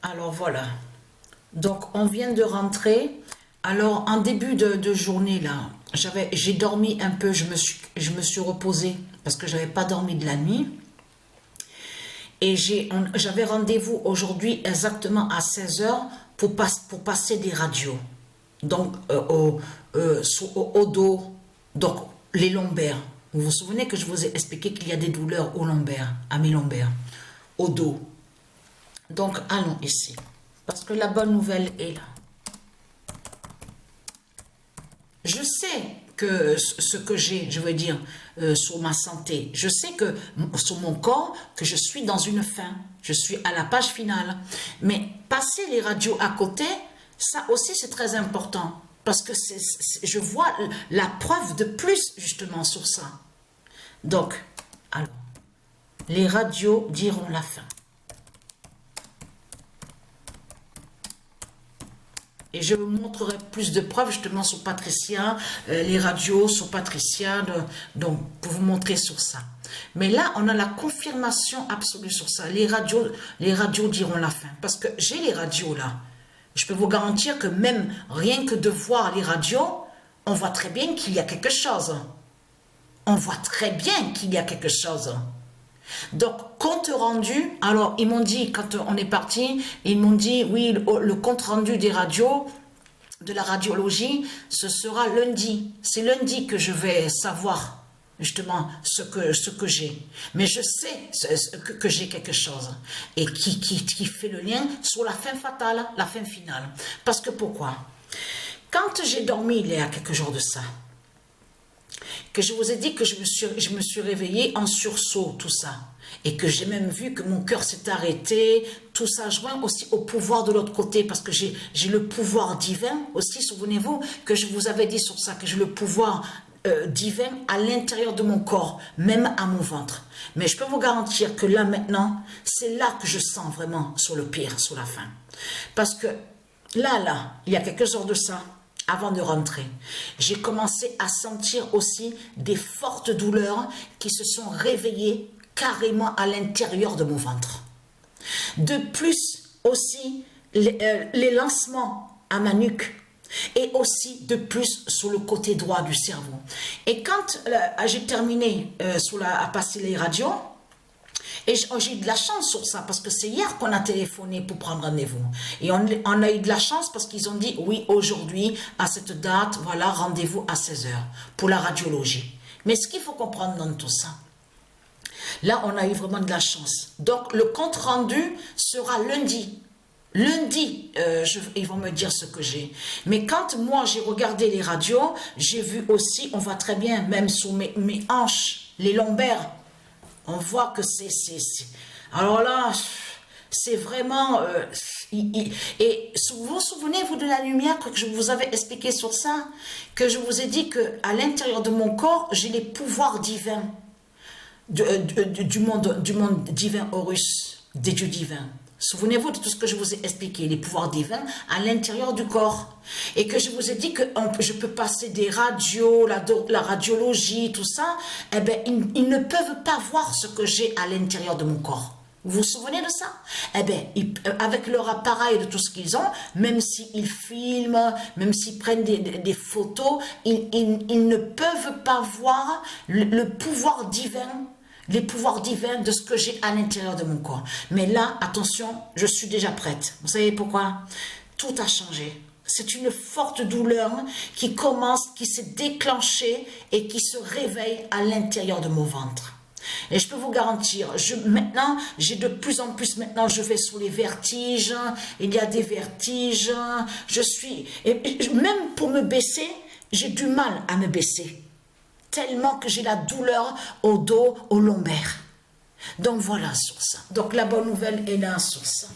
Alors voilà. Donc on vient de rentrer. Alors en début de journée là, j'ai dormi un peu, je me suis reposée parce que j'avais pas dormi de la nuit. Et j'avais rendez-vous aujourd'hui exactement à 16 heures pour passer des radios. Donc au dos, donc les lombaires. Vous vous souvenez que je vous ai expliqué qu'il y a des douleurs aux lombaires, à mes lombaires, au dos. Donc allons ici. Parce que la bonne nouvelle est là. Je sais que ce que j'ai, je veux dire, sur ma santé, je sais que sur mon corps, que je suis dans une fin, je suis à la page finale. Mais passer les radios à côté, ça aussi c'est très important. Parce que je vois la preuve de plus justement sur ça. Donc, alors, les radios diront la fin. Et je vous montrerai plus de preuves justement sur Patricia, les radios sur Patricia, donc pour vous montrer sur ça. Mais là, on a la confirmation absolue sur ça. Les radios diront la fin. Parce que j'ai les radios là. Je peux vous garantir que même rien que de voir les radios, on voit très bien qu'il y a quelque chose. On voit très bien qu'il y a quelque chose. Donc, compte rendu, alors ils m'ont dit, quand on est parti, ils m'ont dit, oui, le compte rendu des radios, de la radiologie, ce sera lundi. C'est lundi que je vais savoir justement ce que j'ai. Mais je sais que j'ai quelque chose et qui fait le lien sur la fin fatale, la fin finale. Parce que pourquoi? Quand j'ai dormi il y a quelques jours de ça, que je vous ai dit que je me suis réveillée en sursaut, tout ça, et que j'ai même vu que mon cœur s'est arrêté, tout ça joint aussi au pouvoir de l'autre côté, parce que j'ai le pouvoir divin aussi, souvenez-vous que je vous avais dit sur ça, que j'ai le pouvoir divin à l'intérieur de mon corps, même à mon ventre. Mais je peux vous garantir que là maintenant, c'est là que je sens vraiment sur le pire, sur la fin. Parce que là, il y a quelques heures de ça, avant de rentrer, j'ai commencé à sentir aussi des fortes douleurs qui se sont réveillées carrément à l'intérieur de mon ventre. De plus aussi, les lancements à ma nuque et aussi de plus sur le côté droit du cerveau. Et quand j'ai terminé à passer les radios, et j'ai eu de la chance sur ça, parce que c'est hier qu'on a téléphoné pour prendre rendez-vous. Et on a eu de la chance parce qu'ils ont dit, oui, aujourd'hui, à cette date, voilà, rendez-vous à 16 heures pour la radiologie. Mais ce qu'il faut comprendre dans tout ça, là, on a eu vraiment de la chance. Donc, le compte rendu sera lundi. Lundi, ils vont me dire ce que j'ai. Mais quand moi, j'ai regardé les radios, j'ai vu aussi, on voit très bien, même sur mes hanches, les lombaires, on voit que c'est... Alors là, c'est vraiment... et vous souvenez-vous de la lumière que je vous avais expliqué sur ça? Que je vous ai dit qu'à l'intérieur de mon corps, j'ai les pouvoirs divins du monde divin Horus, des dieux divins. Souvenez-vous de tout ce que je vous ai expliqué, les pouvoirs divins à l'intérieur du corps. Et que je vous ai dit que je peux passer des radios, la radiologie, tout ça. Eh bien, ils ne peuvent pas voir ce que j'ai à l'intérieur de mon corps. Vous vous souvenez de ça? Eh bien, avec leur appareil de tout ce qu'ils ont, même s'ils filment, même s'ils prennent des photos, ils ne peuvent pas voir le pouvoir divin, les pouvoirs divins de ce que j'ai à l'intérieur de mon corps. Mais là, attention, je suis déjà prête. Vous savez pourquoi? Tout a changé. C'est une forte douleur qui commence, qui s'est déclenchée et qui se réveille à l'intérieur de mon ventre. Et je peux vous garantir, maintenant, j'ai de plus en plus, maintenant, je vais sous les vertiges, il y a des vertiges, même pour me baisser, j'ai du mal à me baisser. Tellement que j'ai la douleur au dos, au lombaire. Donc voilà sur ça. Donc la bonne nouvelle est là sur ça.